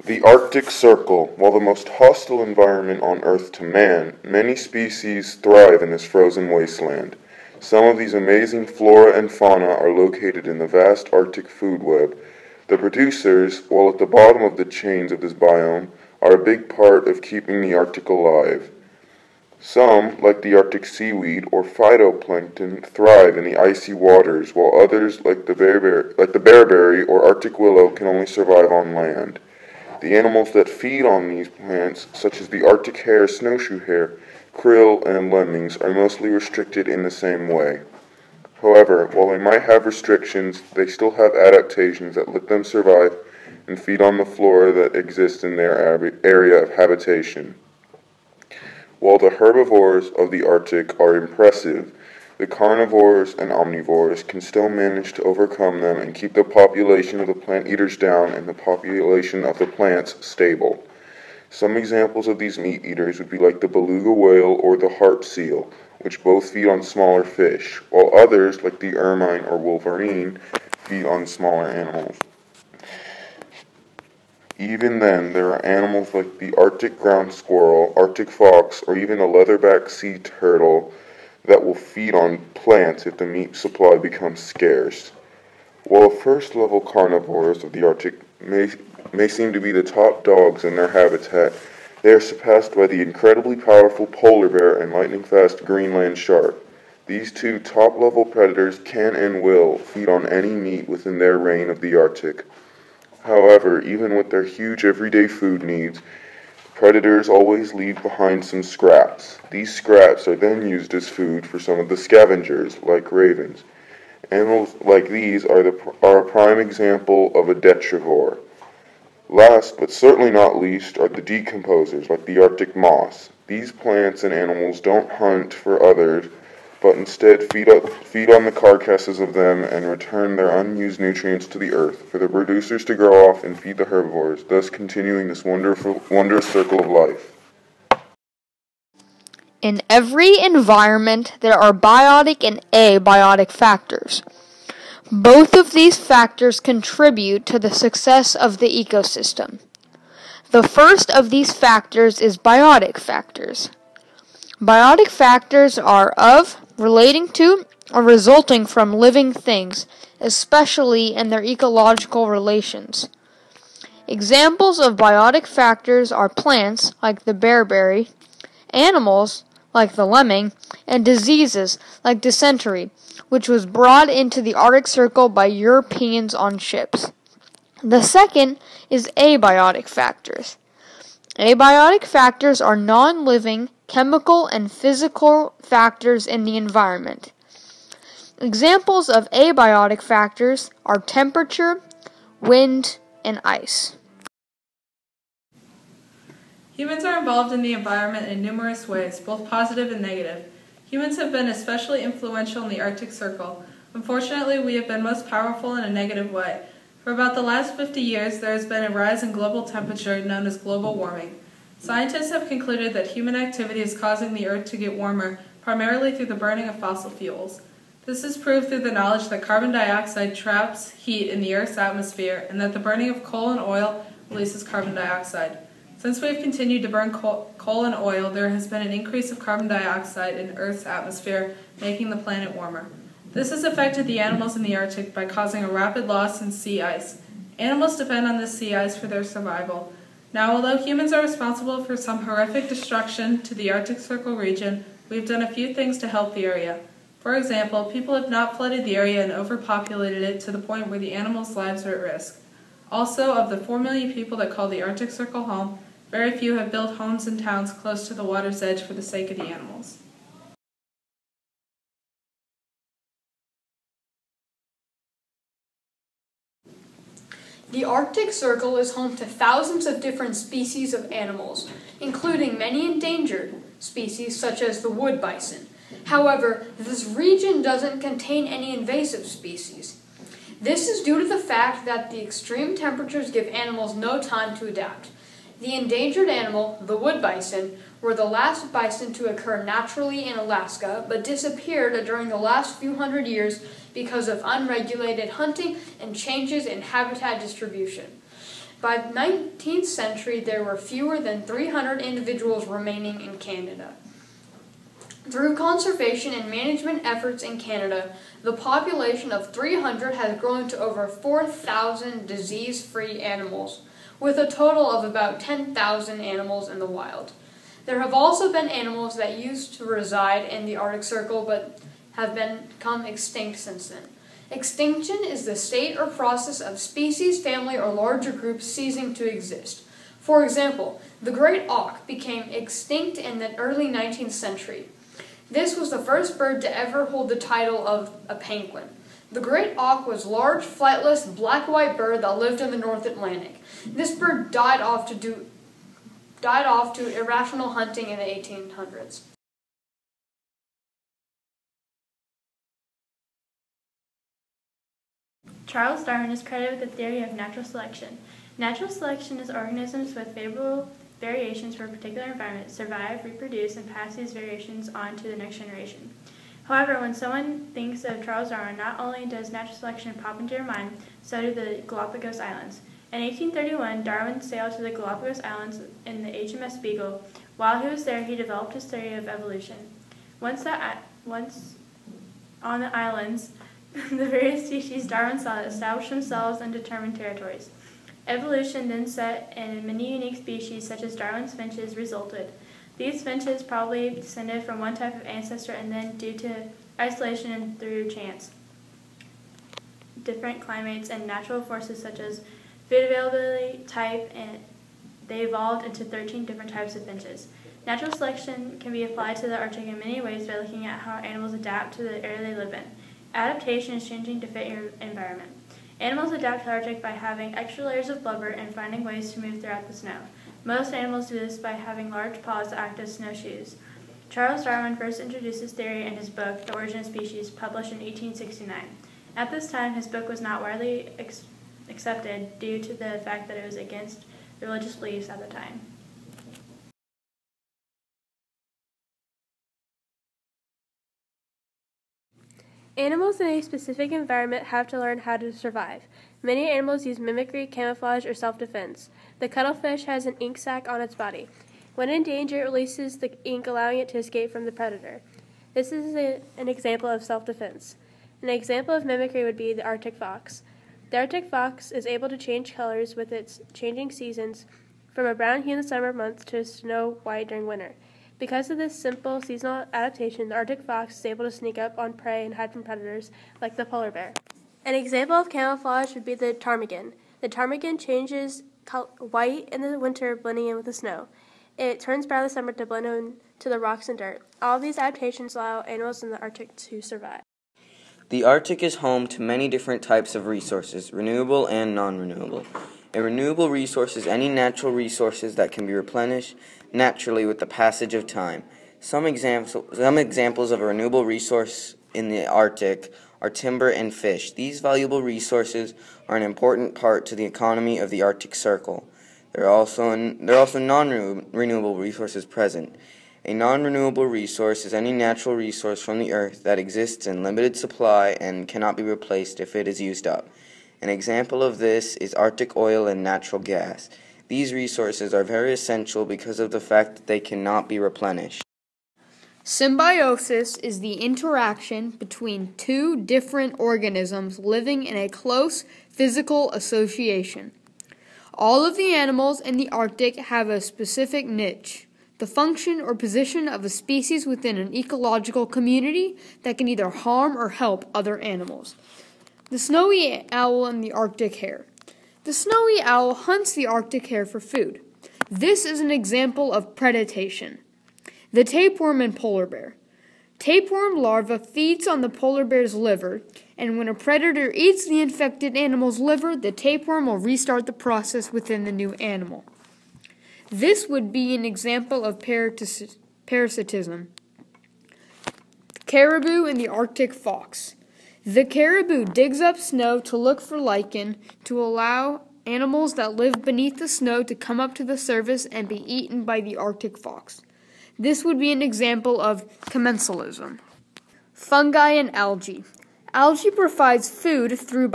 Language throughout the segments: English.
The Arctic Circle. While the most hostile environment on Earth to man, many species thrive in this frozen wasteland. Some of these amazing flora and fauna are located in the vast Arctic food web. The producers, while at the bottom of the chains of this biome, are a big part of keeping the Arctic alive. Some, like the Arctic seaweed or phytoplankton, thrive in the icy waters, while others, like the bearberry or Arctic willow, can only survive on land. The animals that feed on these plants, such as the Arctic hare, snowshoe hare, krill, and lemmings, are mostly restricted in the same way. However, while they might have restrictions, they still have adaptations that let them survive and feed on the flora that exists in their area of habitation. While the herbivores of the Arctic are impressive, the carnivores and omnivores can still manage to overcome them and keep the population of the plant eaters down and the population of the plants stable. Some examples of these meat eaters would be like the beluga whale or the heart seal, which both feed on smaller fish, while others, like the ermine or wolverine, feed on smaller animals. Even then, there are animals like the Arctic ground squirrel, Arctic fox, or even a leatherback sea turtle that will feed on plants if the meat supply becomes scarce. While first-level carnivores of the Arctic may seem to be the top dogs in their habitat, they are surpassed by the incredibly powerful polar bear and lightning-fast Greenland shark. These two top-level predators can and will feed on any meat within their reign of the Arctic. However, even with their huge everyday food needs, predators always leave behind some scraps. These scraps are then used as food for some of the scavengers, like ravens. Animals like these are a prime example of a detrivore. Last, but certainly not least, are the decomposers, like the Arctic moss. These plants and animals don't hunt for others, but instead feed on the carcasses of them and return their unused nutrients to the earth for the producers to grow off and feed the herbivores, thus continuing this wondrous circle of life. In every environment, there are biotic and abiotic factors. Both of these factors contribute to the success of the ecosystem. The first of these factors is biotic factors. Biotic factors are of, relating to, or resulting from living things, especially in their ecological relations. Examples of biotic factors are plants, like the bearberry, animals, like the lemming, and diseases, like dysentery, which was brought into the Arctic Circle by Europeans on ships. The second is abiotic factors. Abiotic factors are non-living, chemical, and physical factors in the environment. Examples of abiotic factors are temperature, wind, and ice. Humans are involved in the environment in numerous ways, both positive and negative. Humans have been especially influential in the Arctic Circle. Unfortunately, we have been most powerful in a negative way. For about the last 50 years, there has been a rise in global temperature known as global warming. Scientists have concluded that human activity is causing the Earth to get warmer, primarily through the burning of fossil fuels. This is proved through the knowledge that carbon dioxide traps heat in the Earth's atmosphere and that the burning of coal and oil releases carbon dioxide. Since we have continued to burn coal and oil, there has been an increase of carbon dioxide in Earth's atmosphere, making the planet warmer. This has affected the animals in the Arctic by causing a rapid loss in sea ice. Animals depend on this sea ice for their survival. Now, although humans are responsible for some horrific destruction to the Arctic Circle region, we've done a few things to help the area. For example, people have not flooded the area and overpopulated it to the point where the animals' lives are at risk. Also, of the 4 million people that call the Arctic Circle home, very few have built homes and towns close to the water's edge for the sake of the animals. The Arctic Circle is home to thousands of different species of animals, including many endangered species such as the wood bison. However, this region doesn't contain any invasive species. This is due to the fact that the extreme temperatures give animals no time to adapt. The endangered animal, the wood bison, were the last bison to occur naturally in Alaska, but disappeared during the last few hundred years because of unregulated hunting and changes in habitat distribution. By the 19th century, there were fewer than 300 individuals remaining in Canada. Through conservation and management efforts in Canada, the population of 300 has grown to over 4,000 disease-free animals, with a total of about 10,000 animals in the wild. There have also been animals that used to reside in the Arctic Circle but have become extinct since then. Extinction is the state or process of species, family, or larger groups ceasing to exist. For example, the great auk became extinct in the early 19th century. This was the first bird to ever hold the title of a penguin. The great auk was a large, flightless, black-white bird that lived in the North Atlantic. This bird died off to irrational hunting in the 1800s. Charles Darwin is credited with the theory of natural selection. Natural selection is organisms with favorable variations for a particular environment survive, reproduce, and pass these variations on to the next generation. However, when someone thinks of Charles Darwin, not only does natural selection pop into your mind, so do the Galapagos Islands. In 1831, Darwin sailed to the Galapagos Islands in the HMS Beagle. While he was there, he developed his theory of evolution. Once on the islands, the various species Darwin saw established themselves in determined territories. Evolution then set in many unique species, such as Darwin's finches, resulted. These finches probably descended from one type of ancestor and then, due to isolation and through chance, different climates and natural forces such as food availability, type, and they evolved into 13 different types of finches. Natural selection can be applied to the Arctic in many ways by looking at how animals adapt to the area they live in. Adaptation is changing to fit your environment. Animals adapt to the Arctic by having extra layers of blubber and finding ways to move throughout the snow. Most animals do this by having large paws that act as snowshoes. Charles Darwin first introduced this theory in his book, The Origin of Species, published in 1869. At this time, his book was not widely accepted due to the fact that it was against the religious beliefs at the time. Animals in a specific environment have to learn how to survive. Many animals use mimicry, camouflage, or self-defense. The cuttlefish has an ink sac on its body. When in danger, it releases the ink, allowing it to escape from the predator. This is an example of self-defense. An example of mimicry would be the Arctic fox. The Arctic fox is able to change colors with its changing seasons, from a brown hue in the summer months to a snow white during winter. Because of this simple seasonal adaptation, the Arctic fox is able to sneak up on prey and hide from predators, like the polar bear. An example of camouflage would be the ptarmigan. The ptarmigan changes white in the winter, blending in with the snow. It turns brown in the summer to blend into the rocks and dirt. All of these adaptations allow animals in the Arctic to survive. The Arctic is home to many different types of resources, renewable and non-renewable. A renewable resource is any natural resources that can be replenished naturally with the passage of time. Some examples of a renewable resource in the Arctic are timber and fish. These valuable resources are an important part to the economy of the Arctic Circle. There are also non-renewable resources present. A non-renewable resource is any natural resource from the earth that exists in limited supply and cannot be replaced if it is used up. An example of this is Arctic oil and natural gas. These resources are very essential because of the fact that they cannot be replenished. Symbiosis is the interaction between two different organisms living in a close physical association. All of the animals in the Arctic have a specific niche, the function or position of a species within an ecological community that can either harm or help other animals. The snowy owl and the Arctic hare. The snowy owl hunts the Arctic hare for food. This is an example of predation. The tapeworm and polar bear. Tapeworm larva feeds on the polar bear's liver, and when a predator eats the infected animal's liver, the tapeworm will restart the process within the new animal. This would be an example of parasitism. Caribou and the Arctic fox. The caribou digs up snow to look for lichen to allow animals that live beneath the snow to come up to the surface and be eaten by the Arctic fox. This would be an example of commensalism. Fungi and algae. Algae provides food through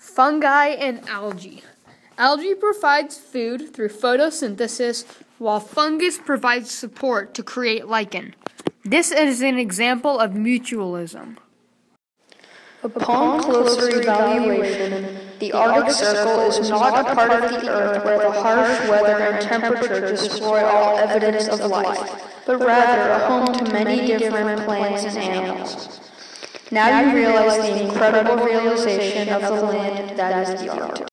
Fungi and algae. Algae provides food through photosynthesis, while fungus provides support to create lichen. This is an example of mutualism. Upon closer evaluation, the Arctic Circle is not a part of the Earth where the harsh weather and temperature destroy all evidence of life, but rather a home to many different plants and animals. Now you realize the incredible realization of the land that is the Arctic.